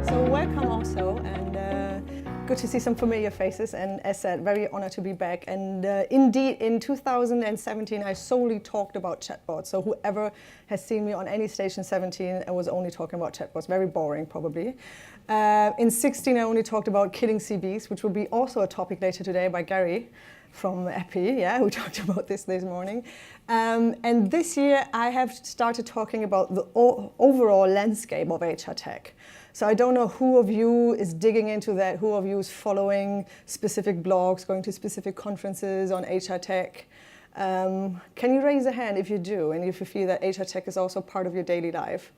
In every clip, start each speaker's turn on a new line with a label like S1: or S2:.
S1: So welcome also, and good to see some familiar faces, and as said, very honored to be back. And indeed, in 2017, I solely talked about chatbots. So whoever has seen me on any stage in 17, I was only talking about chatbots. Very boring, probably. In 16, I only talked about killing CVs, which will be also a topic later today by Gary from Epi, who talked about this morning. And this year, I have started talking about the overall landscape of HR tech. So I don't know who of you is digging into that, who of you is following specific blogs, going to specific conferences on HR tech. Can you raise a hand if you do, and if you feel that HR tech is also part of your daily life?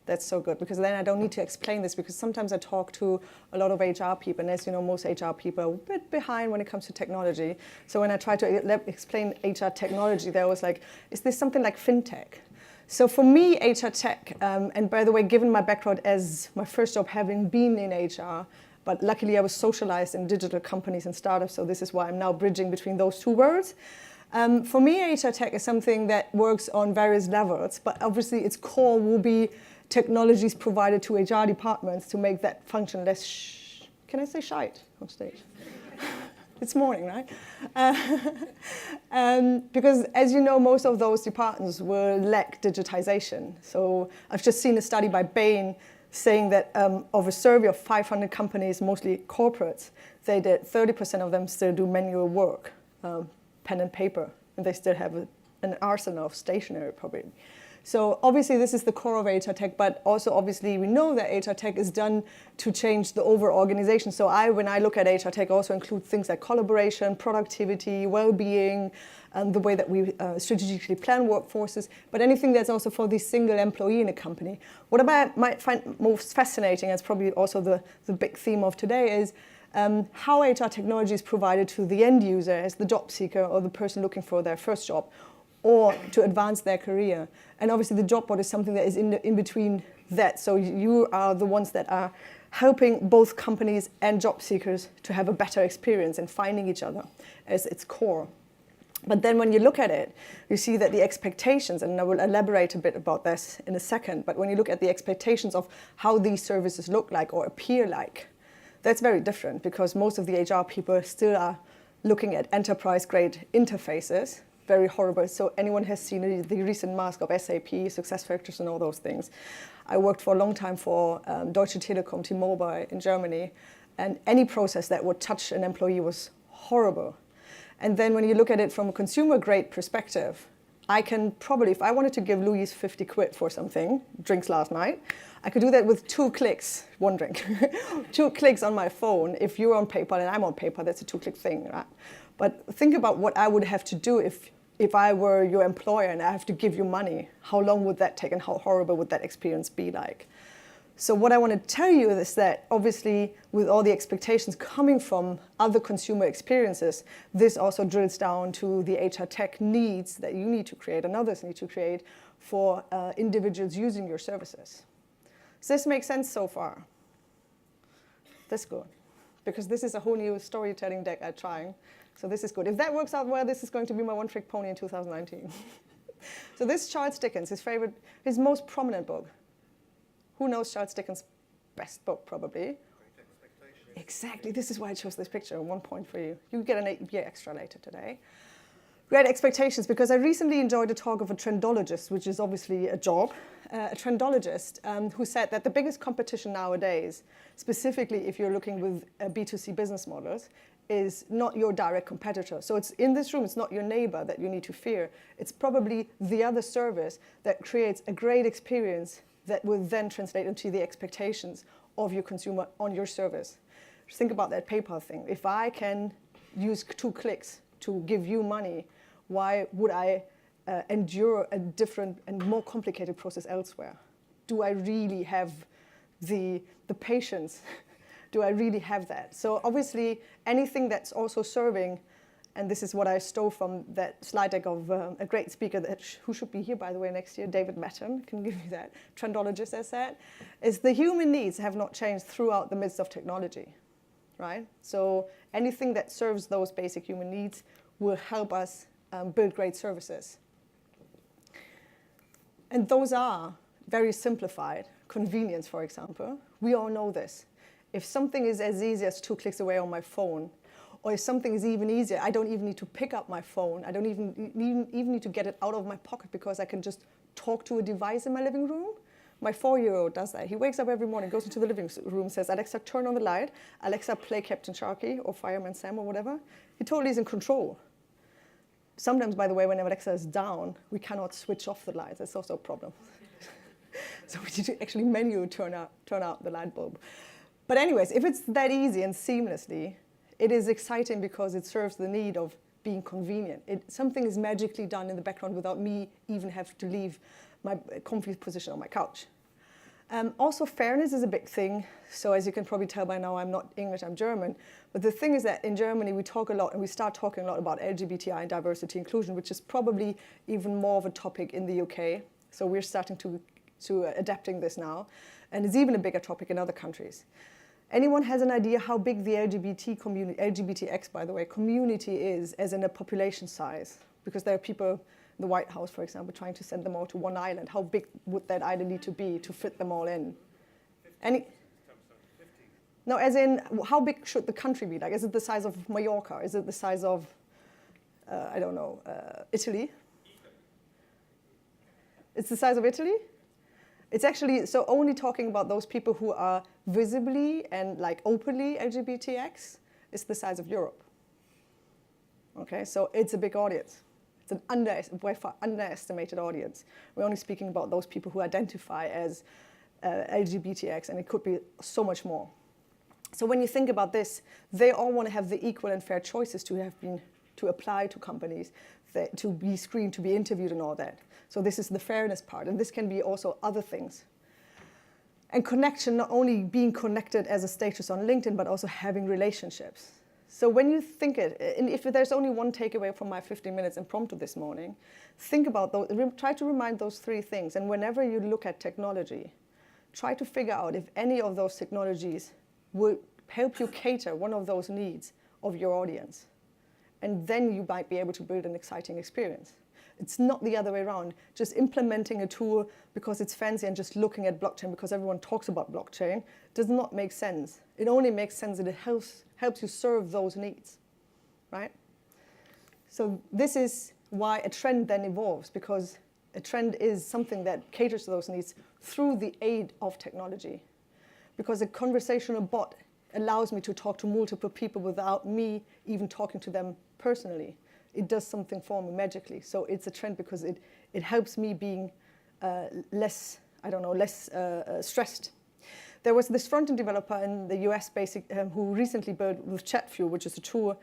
S1: That's so good, because then I don't need to explain this, because sometimes I talk to a lot of HR people, and as you know, most HR people are a bit behind when it comes to technology. So when I try to explain HR technology, they're always like, is this something like fintech? So for me, HR tech, and by the way, given my background as my first job having been in HR, but luckily I was socialized in digital companies and startups, so this is why I'm now bridging between those two worlds. For me, HR tech is something that works on various levels, but obviously its core will be technologies provided to HR departments to make that function less, can I say shite on stage? It's morning, right? Because as you know, most of those departments will lack digitization. So I've just seen a study by Bain saying that of a survey of 500 companies, mostly corporates, they did 30% of them still do manual work, pen and paper, and they still have an arsenal of stationery probably. So obviously this is the core of HR tech, but also obviously we know that HR tech is done to change the overall organization. So when I look at HR tech, I also include things like collaboration, productivity, well-being, the way that we strategically plan workforces, but anything that's also for the single employee in a company. What I might find most fascinating, as probably also the big theme of today, is how HR technology is provided to the end user as the job seeker or the person looking for their first job, or to advance their career. And obviously the job board is something that is in between that. So you are the ones that are helping both companies and job seekers to have a better experience in finding each other as its core. But then when you look at it, you see that the expectations, and I will elaborate a bit about this in a second, but when you look at the expectations of how these services look like or appear like, that's very different, because most of the HR people still are looking at enterprise-grade interfaces, very horrible. So anyone has seen the recent mask of SAP, SuccessFactors, and all those things. I worked for a long time for Deutsche Telekom, T-Mobile in Germany, and any process that would touch an employee was horrible. And then when you look at it from a consumer-grade perspective, I can probably, if I wanted to give Louise 50 quid for something, drinks last night, I could do that with 2 clicks, one drink, 2 clicks on my phone. If you're on PayPal and I'm on PayPal, that's a 2-click thing, right? But think about what I would have to do if I were your employer and I have to give you money. How long would that take, and how horrible would that experience be like? So what I want to tell you is that obviously with all the expectations coming from other consumer experiences, this also drills down to the HR tech needs that you need to create and others need to create for individuals using your services. Does this make sense so far? That's good, because this is a whole new storytelling deck I'm trying. So this is good. If that works out well, this is going to be my one-trick pony in 2019. So this is Charles Dickens, his most prominent book. Who knows Charles Dickens' best book, probably?
S2: Great Expectations.
S1: Exactly. This is why I chose this picture. 1 point for you. You get an APA extra later today. Great Expectations, because I recently enjoyed a talk of a trendologist, which is obviously a job, a trendologist who said that the biggest competition nowadays, specifically if you're looking with B2C business models, is not your direct competitor. So it's in this room, it's not your neighbor that you need to fear. It's probably the other service that creates a great experience that will then translate into the expectations of your consumer on your service. Just think about that PayPal thing. If I can use 2 clicks to give you money, why would I endure a different and more complicated process elsewhere? Do I really have the patience? Do I really have that? So obviously, anything that's also serving, and this is what I stole from that slide deck of a great speaker who should be here, by the way, next year, David Matton, can give you that, trendologist as that, is the human needs have not changed throughout the midst of technology, right? So anything that serves those basic human needs will help us build great services. And those are very simplified, convenience, for example, we all know this. If something is as easy as 2 clicks away on my phone, or if something is even easier, I don't even need to pick up my phone. I don't even need to get it out of my pocket because I can just talk to a device in my living room. My 4-year-old does that. He wakes up every morning, goes into the living room, says, Alexa, turn on the light. Alexa, play Captain Sharky or Fireman Sam or whatever. He totally is in control. Sometimes, by the way, when Alexa is down, we cannot switch off the lights. That's also a problem. So we need to actually manually turn out the light bulb. But anyways, if it's that easy and seamlessly, it is exciting because it serves the need of being convenient. Something is magically done in the background without me even having to leave my comfy position on my couch. Also, fairness is a big thing. So as you can probably tell by now, I'm not English, I'm German. But the thing is that in Germany, we talk a lot, and we start talking a lot about LGBTI and diversity inclusion, which is probably even more of a topic in the UK. So we're starting to adapting this now. And it's even a bigger topic in other countries. Anyone has an idea how big the LGBT community, LGBTX, by the way, community is as in a population size? Because there are people in the White House, for example, trying to send them all to one island. How big would that island need to be to fit them all in? 50. No, as in, how big should the country be? Like, is it the size of Mallorca? Is it the size of, I don't know, Italy? It's the size of Italy? It's actually, so only talking about those people who are visibly and like openly LGBTX is the size of Europe. Okay, so it's a big audience. It's an by far underestimated audience. We're only speaking about those people who identify as LGBTX, and it could be so much more. So when you think about this, they all want to have the equal and fair choices to apply to companies, to be screened, to be interviewed and all that. So this is the fairness part, and this can be also other things. And connection, not only being connected as a status on LinkedIn, but also having relationships. So when you think it, and if there's only one takeaway from my 15 minutes impromptu this morning, think about those, try to remind those 3 things. And whenever you look at technology, try to figure out if any of those technologies will help you cater one of those needs of your audience. And then you might be able to build an exciting experience. It's not the other way around. Just implementing a tool because it's fancy and just looking at blockchain because everyone talks about blockchain does not make sense. It only makes sense that it helps you serve those needs, right? So this is why a trend then evolves, because a trend is something that caters to those needs through the aid of technology. Because a conversational bot allows me to talk to multiple people without me even talking to them personally. It does something for me magically. So it's a trend because it helps me being less stressed. There was this front-end developer in the US who recently built with ChatView, which is a tool,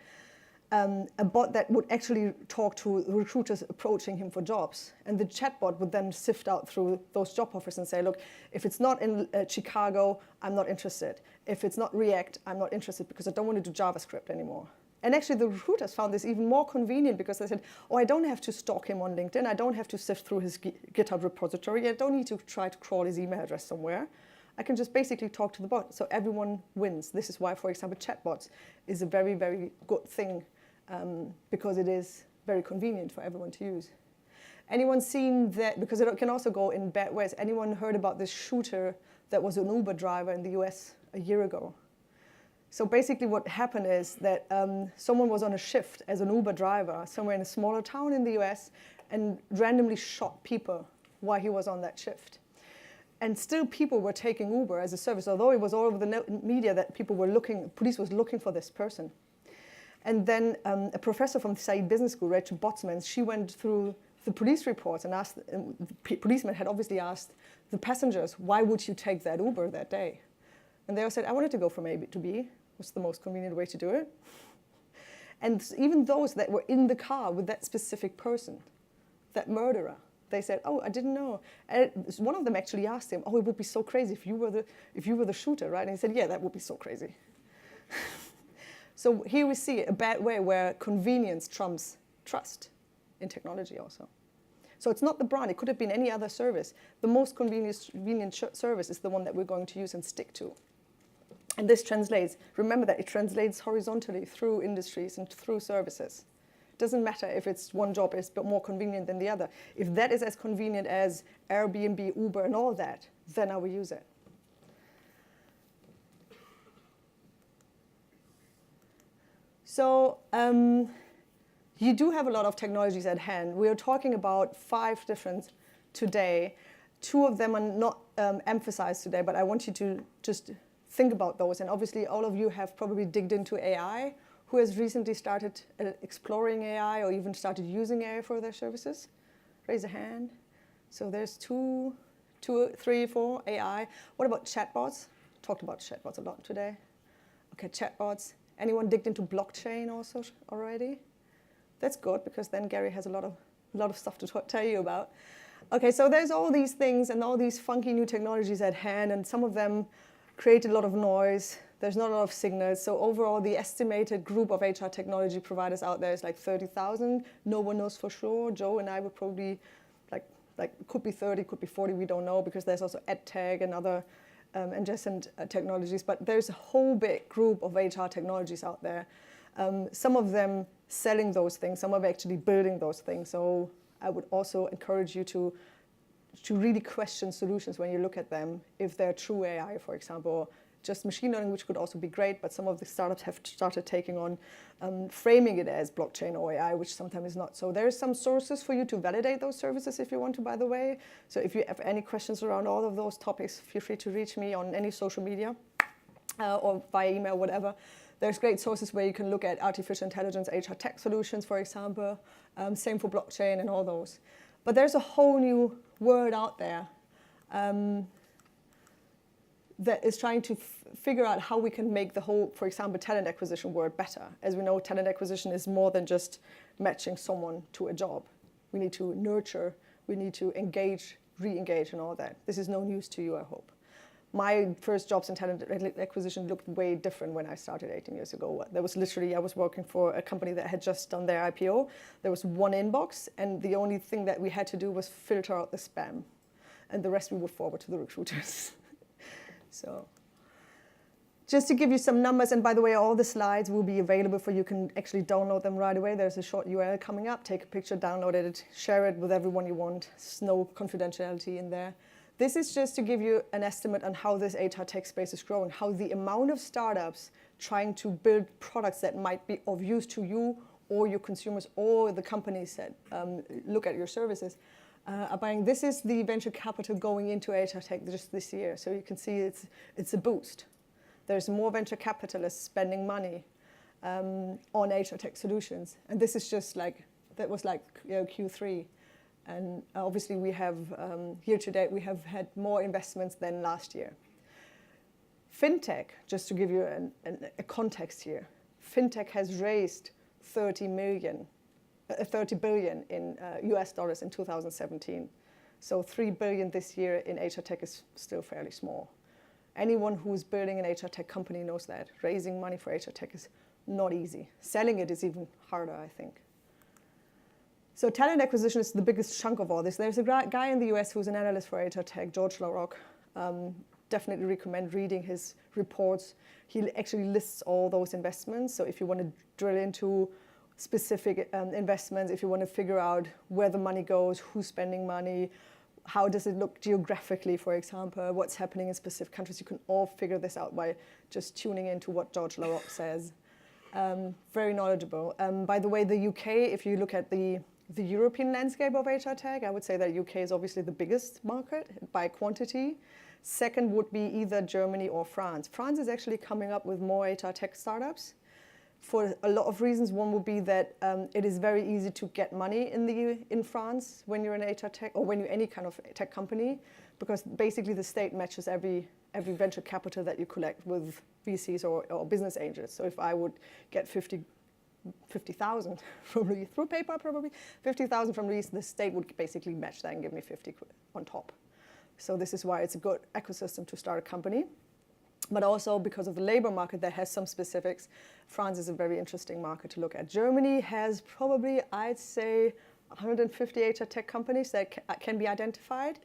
S1: a bot that would actually talk to recruiters approaching him for jobs. And the chatbot would then sift out through those job offers and say, look, if it's not in Chicago, I'm not interested. If it's not React, I'm not interested because I don't want to do JavaScript anymore. And actually, the recruiters found this even more convenient because they said, oh, I don't have to stalk him on LinkedIn. I don't have to sift through his GitHub repository. I don't need to try to crawl his email address somewhere. I can just basically talk to the bot. So everyone wins. This is why, for example, chatbots is a very, very good thing because it is very convenient for everyone to use. Anyone seen that? Because it can also go in bad ways. Anyone heard about this shooter that was an Uber driver in the US a year ago? So basically what happened is that someone was on a shift as an Uber driver somewhere in a smaller town in the US and randomly shot people while he was on that shift. And still people were taking Uber as a service, although it was all over the media that police was looking for this person. And then a professor from the Said Business School, Rachel Botsman, she went through the police reports and asked, the policemen had obviously asked the passengers, why would you take that Uber that day? And they all said, I wanted to go from A to B. Was the most convenient way to do it. And even those that were in the car with that specific person, that murderer, they said, oh, I didn't know. And one of them actually asked him, oh, it would be so crazy if you were the shooter, right? And he said, yeah, that would be so crazy. So here we see a bad way where convenience trumps trust in technology also. So it's not the brand, it could have been any other service. The most convenient service is the one that we're going to use and stick to. And this translates, remember that it translates horizontally through industries and through services. Doesn't matter if it's one job is more convenient than the other. If that is as convenient as Airbnb, Uber, and all that, then I will use it. So you do have a lot of technologies at hand. We are talking about 5 different today. 2 of them are not emphasized today, but I want you to just think about those. And obviously, all of you have probably digged into AI. Who has recently started exploring AI or even started using AI for their services? Raise a hand. So there's 2, 3, 4 AI. What about chatbots? Talked about chatbots a lot today. Okay, chatbots. Anyone digged into blockchain also already? That's good, because then Gary has a lot of stuff to tell you about. Okay, so there's all these things and all these funky new technologies at hand, and some of them create a lot of noise. There's not a lot of signals. So overall, the estimated group of HR technology providers out there is like 30,000. No one knows for sure. Joe and I would probably, could be 30, could be 40, we don't know, because there's also EdTech and other adjacent technologies. But there's a whole big group of HR technologies out there. Some of them selling those things, some of them actually building those things. So I would also encourage you to really question solutions when you look at them, if they're true AI, for example, or just machine learning, which could also be great, but some of the startups have started taking on framing it as blockchain or AI, which sometimes is not. So there's some sources for you to validate those services if you want to, by the way. So if you have any questions around all of those topics, feel free to reach me on any social media or via email, whatever. There's great sources where you can look at artificial intelligence, HR tech solutions, for example. Same for blockchain and all those. But there's a whole new world out there that is trying to figure out how we can make the whole, for example, talent acquisition world better. As we know, talent acquisition is more than just matching someone to a job. We need to nurture, we need to engage, re-engage and all that. This is no news to you, I hope. My first jobs in talent acquisition looked way different when I started 18 years ago. There was literally, I was working for a company that had just done their IPO. There was one inbox, and the only thing that we had to do was filter out the spam. And the rest we would forward to the recruiters. So just to give you some numbers, and by the way, all the slides will be available for you. You can actually download them right away. There's a short URL coming up. Take a picture, download it, share it with everyone you want. There's no confidentiality in there. This is just to give you an estimate on how this HR tech space is growing, how the amount of startups trying to build products that might be of use to you or your consumers or the companies that look at your services are buying. This is the venture capital going into HR tech just this year. So you can see it's a boost. There's more venture capitalists spending money on HR tech solutions. And this is just that was Q3. And obviously we have, year to date, we have had more investments than last year. FinTech, just to give you a context here, FinTech has raised 30 billion in US dollars in 2017. So 3 billion this year in HR tech is still fairly small. Anyone who's building an HR tech company knows that. Raising money for HR tech is not easy. Selling it is even harder, I think. So talent acquisition is the biggest chunk of all this. There's a guy in the US who's an analyst for HR tech, George LaRocque. Definitely recommend reading his reports. He actually lists all those investments. So if you want to drill into specific investments, if you want to figure out where the money goes, who's spending money, how does it look geographically, for example, what's happening in specific countries, you can all figure this out by just tuning into what George LaRocque says. Very knowledgeable. By the way, the UK, if you look at the European landscape of HR tech, I would say that UK is obviously the biggest market by quantity. Second would be either Germany or France. France is actually coming up with more HR tech startups for a lot of reasons. One would be that it is very easy to get money in France when you're in HR tech or when you're any kind of tech company, because basically the state matches every venture capital that you collect with VCs or business angels. So if I would get 50,000 probably through PayPal, probably 50,000 from these, the state would basically match that and give me 50 on top. So this is why it's a good ecosystem to start a company. But also because of the labor market that has some specifics, France is a very interesting market to look at. Germany has probably, I'd say, 150 HR tech companies that can be identified.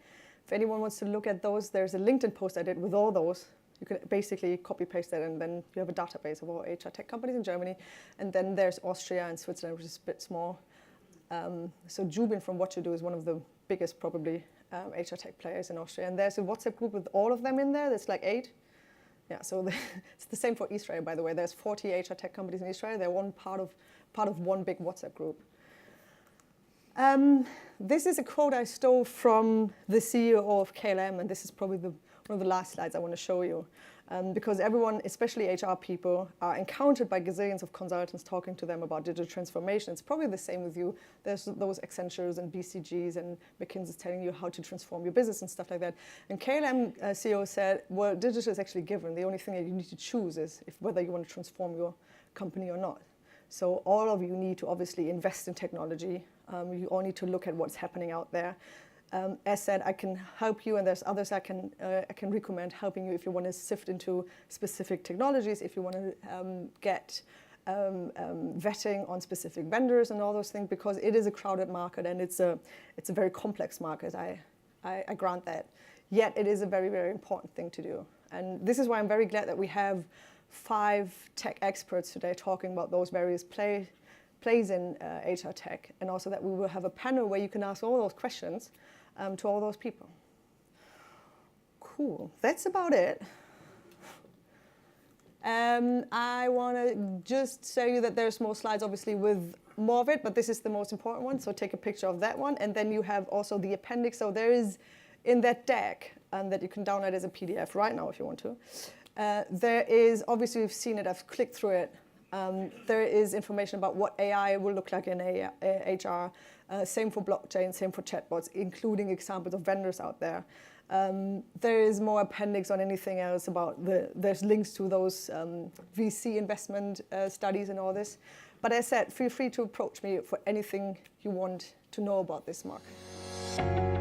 S1: If anyone wants to look at those, there's a LinkedIn post I did with all those. You can basically copy paste that, and then you have a database of all HR tech companies in Germany. And then there's Austria and Switzerland, which is a bit small. So Jubin from What You Do is one of the biggest probably HR tech players in Austria. And there's a WhatsApp group with all of them in there. There's like 8. Yeah, so it's the same for Israel, by the way. There's 40 HR tech companies in Israel. They're one part of one big WhatsApp group. This is a quote I stole from the CEO of KLM, and this is probably one of the last slides I want to show you. Because everyone, especially HR people, are encountered by gazillions of consultants talking to them about digital transformation. It's probably the same with you. There's those Accentures and BCGs and McKinsey's telling you how to transform your business and stuff like that. And KLM CEO said, well, digital is actually given. The only thing that you need to choose is whether you want to transform your company or not. So all of you need to obviously invest in technology. You all need to look at what's happening out there. As said, I can help you, and there's others I can recommend helping you if you want to sift into specific technologies, if you want to get vetting on specific vendors and all those things, because it is a crowded market and it's a very complex market. I grant that. Yet it is a very, very important thing to do. And this is why I'm very glad that we have 5 tech experts today talking about those various plays in HR tech, and also that we will have a panel where you can ask all those questions to all those people. Cool, that's about it. I want to just show you that there's more slides, obviously, with more of it, but this is the most important one, so take a picture of that one, and then you have also the appendix. So there is, in that deck, that you can download as a PDF right now if you want to, there is, obviously we've seen it, I've clicked through it, there is information about what AI will look like in HR, same for blockchain, same for chatbots, including examples of vendors out there. There is more appendix on anything else about there's links to those VC investment studies and all this. But as I said, feel free to approach me for anything you want to know about this market.